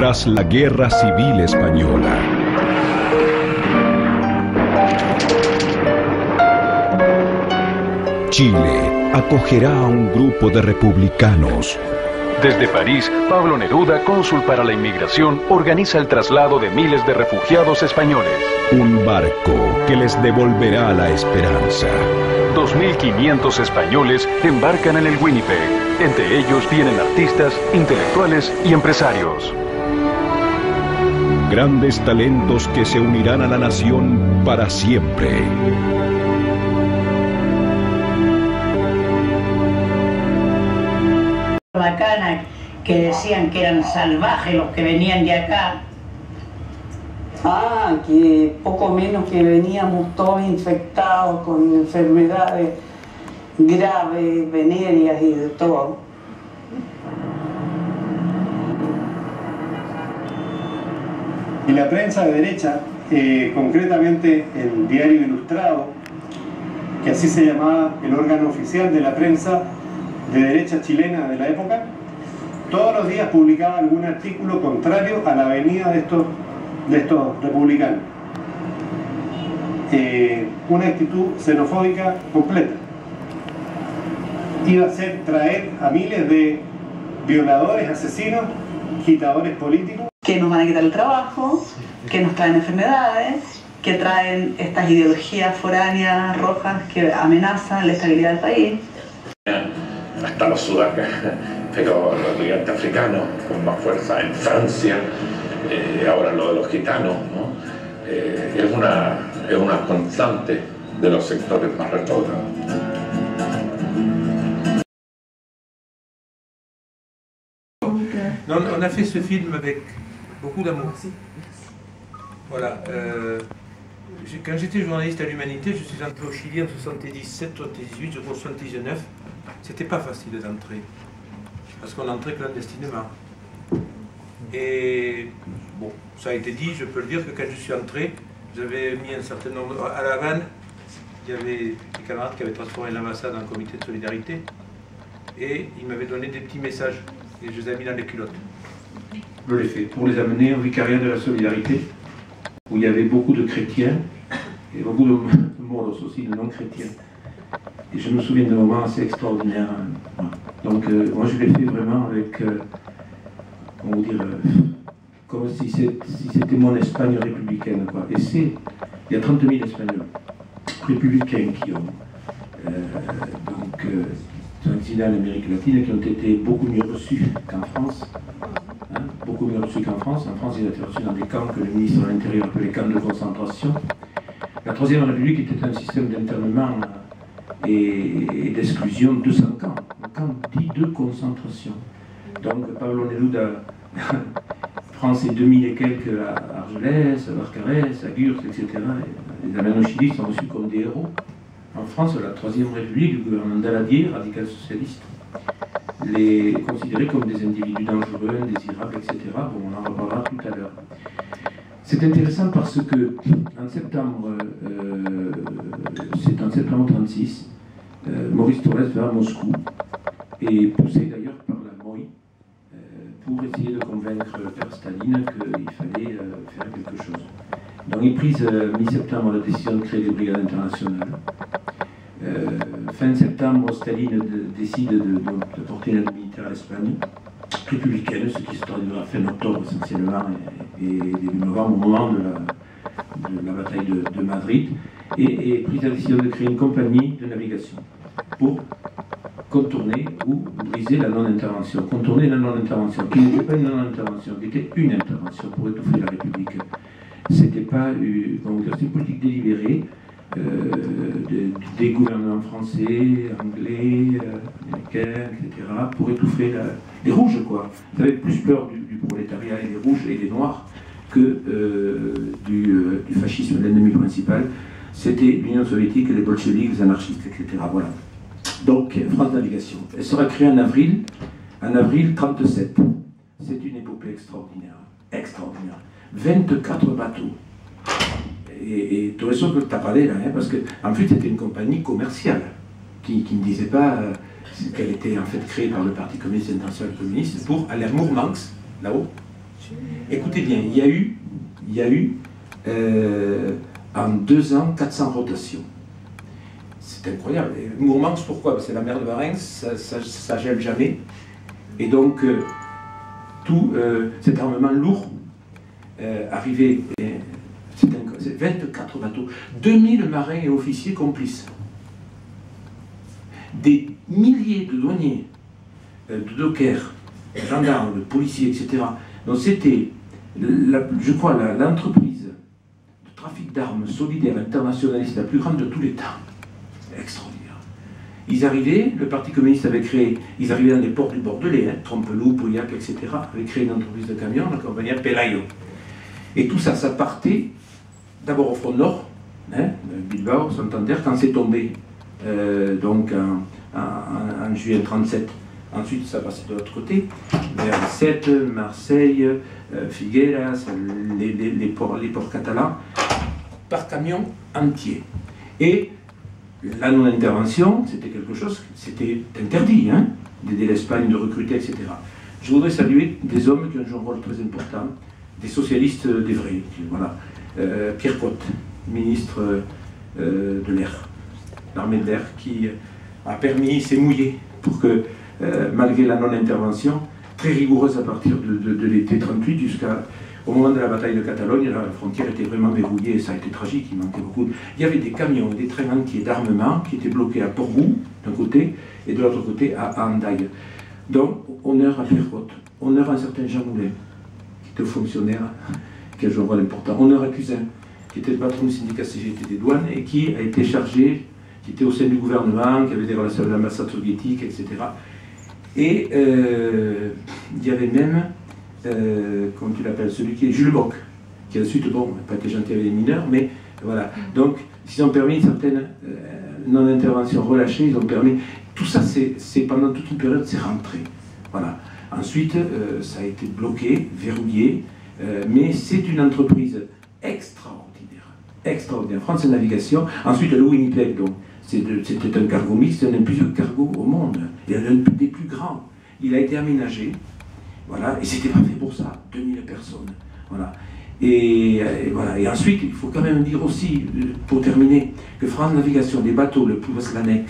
tras la Guerra Civil Española. Chile acogerá a un grupo de republicanos. Desde París, Pablo Neruda, cónsul para la inmigración, organiza el traslado de miles de refugiados españoles. Un barco que les devolverá la esperanza. 2.500 españoles embarcan en el Winnipeg. Entre ellos vienen artistas, intelectuales y empresarios. Grandes talentos que se unirán a la nación para siempre. Bacana, que decían que eran salvajes los que venían de acá. Que poco menos que veníamos todos infectados con enfermedades graves, venéreas y de todo. Y la prensa de derecha, concretamente el Diario Ilustrado, que así se llamaba el órgano oficial de la prensa de derecha chilena de la época, todos los días publicaba algún artículo contrario a la venida de estos republicanos. Una actitud xenofóbica completa. Iba a ser traer a miles de violadores, asesinos, agitadores políticos. Que nos van a quitar el trabajo, que nos traen enfermedades, que traen estas ideologías foráneas rojas que amenazan la estabilidad del país. Hasta los sudafricanos, pero los migrantes africanos con más fuerza en Francia, ahora lo de los gitanos, ¿no? Es una constante de los sectores más retrógrados. On a fait ce film avec beaucoup d'amour. Voilà. Quand j'étais journaliste à l'Humanité, je suis entré au Chili en 77, 78, je crois 79. C'était pas facile d'entrer, parce qu'on entrait clandestinement. Et bon, ça a été dit, je peux le dire que quand je suis entré, j'avais mis un certain nombre... À La Havane, il y avait des camarades qui avaient transformé l'ambassade en comité de solidarité, et ils m'avaient donné des petits messages, et je les ai mis dans les culottes. Je l'ai fait, pour les amener au vicariat de la solidarité, où il y avait beaucoup de chrétiens, et beaucoup de morts aussi, de non-chrétiens. Et je me souviens d'un moment assez extraordinaire. Donc moi je l'ai fait vraiment avec, comment dire, comme si c'était mon Espagne républicaine, quoi. Et il y a 30 000 Espagnols républicains qui ont exilés en Amérique latine, qui ont été beaucoup mieux reçus qu'en France. Beaucoup mieux reçus qu'en France. En France, ils ont été reçus dans des camps que le ministre de l'Intérieur appelait camps de concentration. La Troisième République était un système d'internement et d'exclusion de 200 camps, un camp dit de concentration. Donc Pablo Neruda prend ses 2000 et quelques à Argelès, à Barcarès, à Gurs, etc. Et les Américains au Chili sont reçus comme des héros. En France, la Troisième République, le gouvernement Daladier, radical socialiste, les considérait comme des individus dangereux, indésirables, etc. Bon, on en reparlera tout à l'heure. C'est intéressant parce que en septembre, c'est en septembre 1936, Maurice Thorez va à Moscou, et poussé d'ailleurs par la MOI, pour essayer de convaincre le père Staline qu'il fallait faire quelque chose. Donc il prise mi-septembre la décision de créer des brigades internationales. Fin septembre, Staline décide de porter une aide militaire à l'Espagne républicaine, ce qui se traduira fin octobre essentiellement et début novembre, au moment de la bataille de Madrid, et prise la décision de créer une compagnie de navigation pour contourner ou briser la non-intervention. Contourner la non-intervention, qui n'était pas une non-intervention, qui était une intervention pour étouffer la République. C'était pas une politique délibérée des gouvernements français, anglais, américains, etc., pour étouffer les rouges, quoi. Ils avaient plus peur du prolétariat et des rouges et des noirs que du fascisme, l'ennemi principal. C'était l'Union soviétique, les bolcheviks, les anarchistes, etc. Voilà. Donc, France Navigation. Elle sera créée en avril 1937. C'est une épopée extraordinaire. Extraordinaire. 24 bateaux. Et tout ça que tu as parlé là, hein, parce qu'en fait c'était une compagnie commerciale qui ne disait pas qu'elle était en fait créée par le Parti communiste international communiste pour aller à Mourmansk, là-haut, Écoutez bien, il y a eu en 2 ans 400 rotations. C'est incroyable. Mourmanx, pourquoi? Parce que c'est la mer de Varennes, ça gèle jamais. Et donc, tout cet armement lourd arrivait, c'est 24 bateaux, 2000 marins et officiers complices, des milliers de douaniers, de dockers, de gendarmes, de policiers, etc. Donc c'était, je crois, l'entreprise de trafic d'armes solidaire internationaliste la plus grande de tous les temps. Extraordinaire. Ils arrivaient, le Parti communiste avait créé, ils arrivaient dans les ports du Bordelais, Trompeloup, Pauillac, etc., avait créé une entreprise de camions, la compagnie Pelayo. Et tout ça, ça partait d'abord au front nord, Bilbao, Santander, quand c'est tombé, donc en juillet 1937. Ensuite, ça passait de l'autre côté, vers Sète, Marseille, Figueras, les ports catalans, par camion entier. Et la non-intervention, c'était quelque chose, c'était interdit, d'aider l'Espagne, de recruter, etc. Je voudrais saluer des hommes qui ont joué un rôle très important, des socialistes des vrais, voilà. Pierre Cotte, ministre de l'air, l'armée de l'air, qui a permis, il s'est mouillé pour que, malgré la non-intervention, très rigoureuse à partir de l'été 1938 jusqu'au moment de la bataille de Catalogne, la frontière était vraiment verrouillée et ça a été tragique, il manquait beaucoup. Il y avait des camions, des trains entiers d'armement qui étaient bloqués à Portbou, d'un côté, et de l'autre côté à Hendaye. Donc, honneur à Pierre Cotte, honneur à un certain Jean Moulin, qui était fonctionnaire, qui a joué un rôle important, honneur à Cousin, qui était le patron du syndicat CGT des douanes et qui a été chargé, qui était au sein du gouvernement, qui avait des relations avec l'ambassade soviétique, etc. Et il y avait même, comment tu l'appelles, celui qui est Jules Bock, qui ensuite, bon, n'a pas été gentil avec les mineurs, mais voilà. Donc, ils ont permis une certaine non-intervention relâchée, ils ont permis. Tout ça, c'est pendant toute une période, c'est rentré. Voilà. Ensuite, ça a été bloqué, verrouillé, mais c'est une entreprise extraordinaire, extraordinaire. France Navigation, ensuite le Winnipeg, donc. C'était un cargo mixte, un des plusieurs cargos au monde, et un des plus grands. Il a été aménagé, voilà, et c'était pas fait pour ça, 2000 personnes, voilà. Et voilà. Et ensuite, il faut quand même dire aussi, pour terminer, que France Navigation, des bateaux, le Pouvaslanek,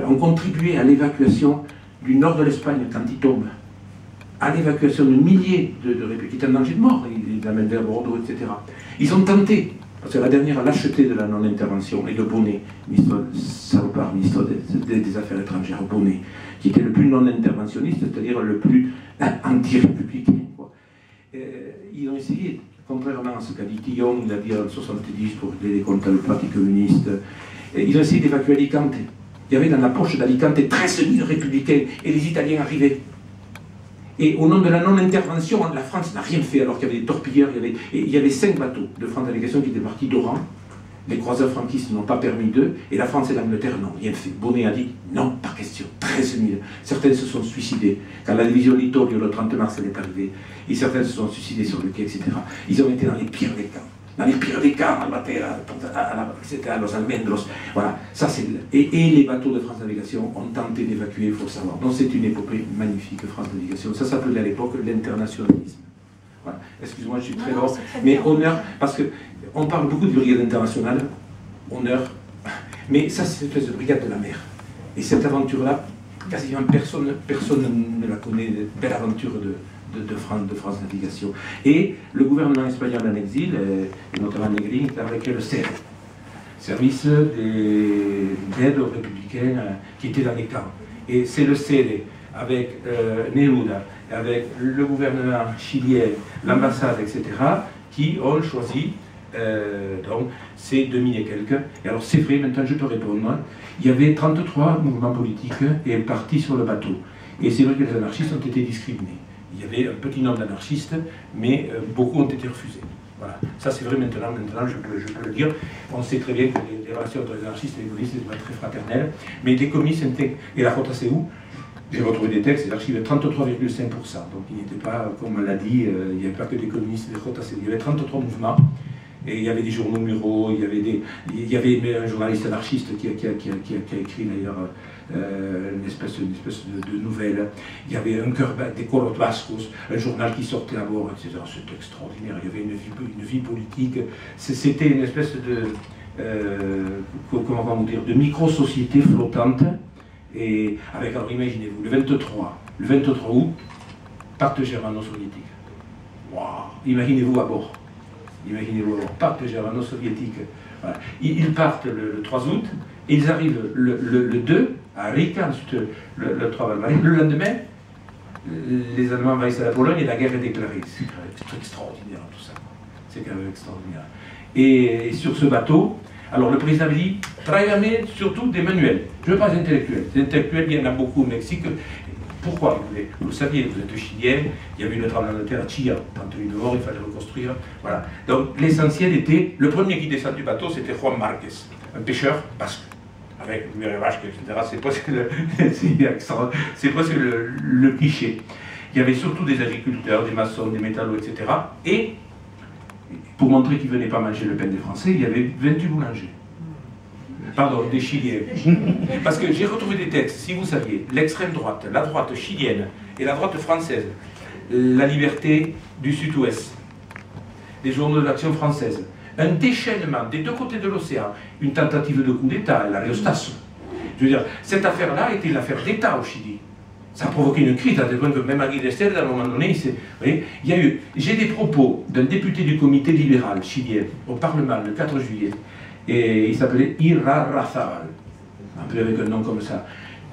ont contribué à l'évacuation du nord de l'Espagne quand il tombe, à l'évacuation de milliers de républiques qui étaient en danger de mort, ils l'amènent vers Bordeaux, etc. Ils ont tenté. C'est la dernière lâcheté de la non-intervention, et de Bonnet, ministre salopard, ministre des Affaires étrangères, Bonnet, qui était le plus non-interventionniste, c'est-à-dire le plus anti-républicain. Ils ont essayé, contrairement à ce qu'a dit Tillon, il a dit en 70 pour régler les comptes le Parti communiste, ils ont essayé d'évacuer Alicante. Il y avait dans la poche d'Alicante 13 000 républicains, et les Italiens arrivaient. Et au nom de la non-intervention, la France n'a rien fait, alors qu'il y avait des torpilleurs, il y avait 5 bateaux de France Navigation qui étaient partis d'Oran. Les croiseurs franquistes n'ont pas permis d'eux, et la France et l'Angleterre n'ont rien fait. Bonnet a dit non, pas question, 13 000. Certains se sont suicidés. Quand la division Littorio, le 30 mars, elle est arrivée, et certains se sont suicidés sur le quai, etc. Ils ont été dans les pires des cas. Dans les pires des cas, c'était à Los Almendros. Voilà, ça c'est. Et les bateaux de France Navigation ont tenté d'évacuer, il faut le savoir. Donc c'est une épopée magnifique, France Navigation. Ça s'appelait à l'époque l'internationalisme. Voilà. Excuse-moi, je suis très long, mais honneur, parce qu'on parle beaucoup de brigade internationale, honneur, mais ça c'est une espèce de brigade de la mer. Et cette aventure-là, quasiment personne ne la connaît, belle aventure de France Navigation. Et le gouvernement espagnol en exil, et notamment Negri, a créé le CERE, service d'aide aux républicains qui étaient dans les camps. Et c'est le CERE, avec Neruda, avec le gouvernement chilien, l'ambassade, etc., qui ont choisi, donc, ces 2000 et quelques. Et alors c'est vrai, maintenant je peux répondre, il y avait 33 mouvements politiques et partis sur le bateau. Et c'est vrai que les anarchistes ont été discriminés. Il y avait un petit nombre d'anarchistes, mais beaucoup ont été refusés. Voilà. Ça c'est vrai maintenant je peux le dire. On sait très bien que les relations entre les anarchistes et les communistes n'étaient pas très fraternelles, mais les communistes étaient... Et la faute c'est où? J'ai retrouvé des textes, des archives de 33,5%. Donc il n'était pas, comme on l'a dit, il n'y avait pas que des communistes, des Jotacé. Il y avait 33 mouvements, et il y avait des journaux muraux, il y avait un journaliste anarchiste qui a écrit d'ailleurs une espèce de nouvelle. Il y avait un cœur des Coros Vascos, un journal qui sortait à bord, etc. C'était extraordinaire. Il y avait une vie politique. C'était une espèce de, comment on va dire, de micro-société flottante. Et avec, alors imaginez-vous, le 23 août, pacte germano-soviétique. Wow. Imaginez-vous à bord. Pacte germano-soviétique. Voilà. Ils partent le 3 août, et ils arrivent le 2 à Riga, ensuite le 3 à le lendemain, les Allemands envahissent la Pologne et la guerre est déclarée. C'est extraordinaire tout ça. C'est quand même extraordinaire. Et sur ce bateau, alors le président avait dit, tráigame surtout des manuels. Je ne veux pas des intellectuels. Des intellectuels, il y en a beaucoup au Mexique. Pourquoi? Vous le saviez, vous êtes chilien, il y avait eu le tremblement de terre à Chilla, quand il est mort, il fallait reconstruire. Voilà. Donc l'essentiel était, le premier qui descend du bateau, c'était Juan Marquez, un pêcheur basque, avec une vache, etc. C'est presque le cliché. Il y avait surtout des agriculteurs, des maçons, des métallos, etc. Et pour montrer qu'ils ne venaient pas manger le pain des Français, il y avait 28 boulangers. Pardon, des Chiliens. Parce que j'ai retrouvé des textes, si vous saviez, l'extrême droite, la droite chilienne et la droite française, la liberté du Sud-Ouest, des journaux de l'Action française, un déchaînement des deux côtés de l'océan, une tentative de coup d'État, la Riostas. Je veux dire, cette affaire-là était l'affaire d'État au Chili. Ça a provoqué une crise, à tel point que même à Guy-Destel, à un moment donné, il y a eu... J'ai des propos d'un député du comité libéral chilien au Parlement le 4 juillet, et il s'appelait Irarrázaval, un peu avec un nom comme ça.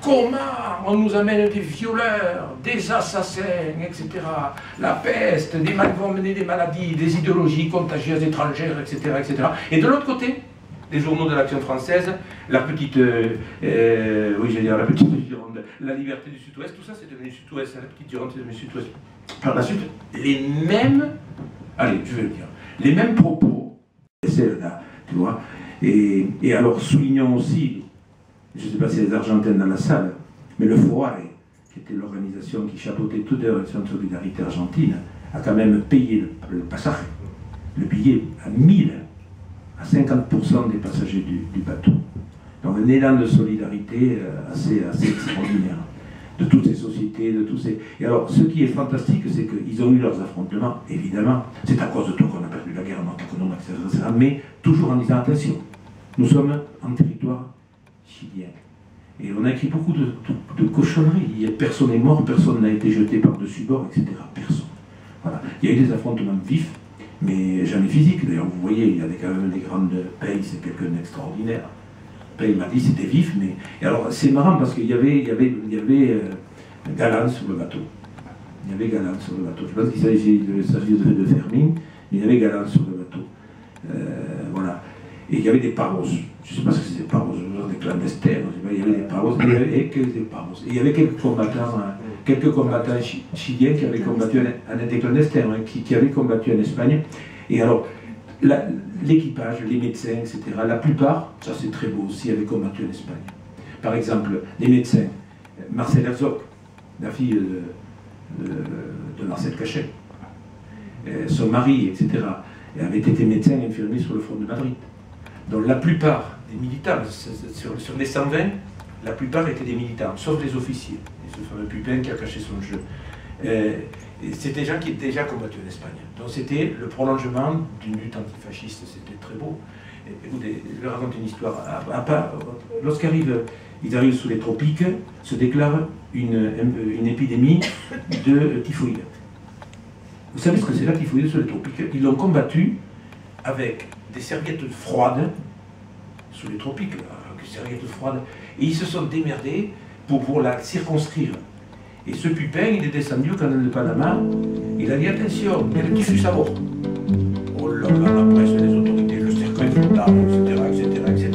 Comment on nous amène des violeurs, des assassins, etc. La peste, vont mener des maladies, des idéologies contagieuses étrangères, etc. etc. Et de l'autre côté, les journaux de l'Action française, la petite, la petite Gironde, la liberté du Sud-Ouest, tout ça c'est devenu Sud-Ouest, la petite Gironde c'est devenu Sud-Ouest. Par la suite, les mêmes, allez, je vais le dire, les mêmes propos, c'est là, tu vois. Et alors, soulignons aussi, je ne sais pas si les Argentins dans la salle, mais le FOAE, qui était l'organisation qui chapeautait toute l'action de solidarité argentine, a quand même payé le passage, le billet à 1000, à 50% des passagers du bateau. Donc un élan de solidarité assez extraordinaire de toutes ces sociétés, de tous ces... Et alors, ce qui est fantastique, c'est qu'ils ont eu leurs affrontements, évidemment. C'est à cause de toi qu'on a perdu la guerre, etc., mais toujours en disant, attention, nous sommes en territoire chilien. Et on a écrit beaucoup de cochonneries. Personne n'est mort, personne n'a été jeté par-dessus bord, etc. Personne. Voilà. Il y a eu des affrontements vifs, mais jamais physiques. D'ailleurs, vous voyez, il y avait quand même des grandes Pay, c'est quelqu'un d'extraordinaire. Pay m'a dit c'était vif, mais... Et alors, c'est marrant parce qu'il y avait Galan sur le bateau. Il y avait Galan sur le bateau. Je pense qu'il s'agit de Fermín, mais il y avait Galan sur le bateau. Voilà. Et il y avait des paros. Je ne sais pas ce que c'était des paros, des clandestins. Il y avait des paros, il y avait que des paros. Et il y avait quelques combattants chiliens qui avaient combattu, des clandestins, qui avaient combattu en Espagne. Et alors, l'équipage, les médecins, etc., la plupart, ça c'est très beau aussi, avaient combattu en Espagne. Par exemple, les médecins, Marcel Herzog, la fille de Marcel Cachet, son mari, etc., avait été médecin et infirmier sur le front de Madrid. Donc la plupart des militants, sur les 120, la plupart étaient des militants, sauf les officiers. Et ce fameux Pupin qui a caché son jeu. C'était des gens qui étaient déjà combattus en Espagne. Donc c'était le prolongement d'une lutte antifasciste, c'était très beau. Écoutez, je vais raconter une histoire. Lorsqu'ils arrivent sous les tropiques, se déclare une épidémie de typhoïde. Vous savez ce que c'est la typhoïde sur les tropiques? Ils l'ont combattu avec des serviettes froides, sous les tropiques, avec des serviettes froides, et ils se sont démerdés pour la circonscrire. Et ce Pupin, il est descendu au canal de Panama, il a dit attention, il y a le typhus à bord. Oh là là, la presse, les autorités, le cercueil flottant, etc.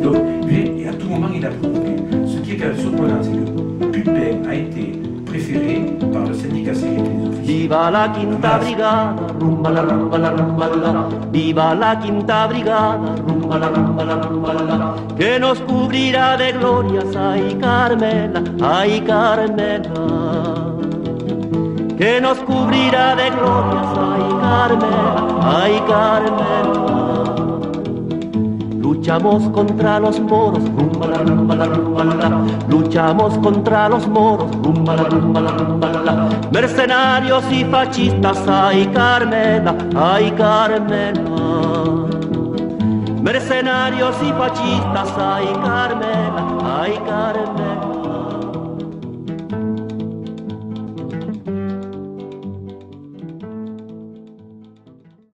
Donc, et à tout moment, il a provoqué. Ce qui est quand même surprenant, c'est que Pupin a été préféré par le syndicat sécurité des officiers. Viva la quinta brigada, rumba la rumba la rumba la. Viva la quinta brigada, rumba la rumba la rumba la. Que nos cubrirá de glorias, ay Carmela, ay Carmela. Que nos cubrirá de glorias, ay Carmela, ay Carmela. Luchamos contra los moros, rumbala, rumbala, rumbala. Luchamos contra los moros, rumbala, rumbala, rumbala. Mercenarios y fascistas, ay Carmela, ay Carmela. Mercenarios y fascistas, ay Carmela, ay Carmela.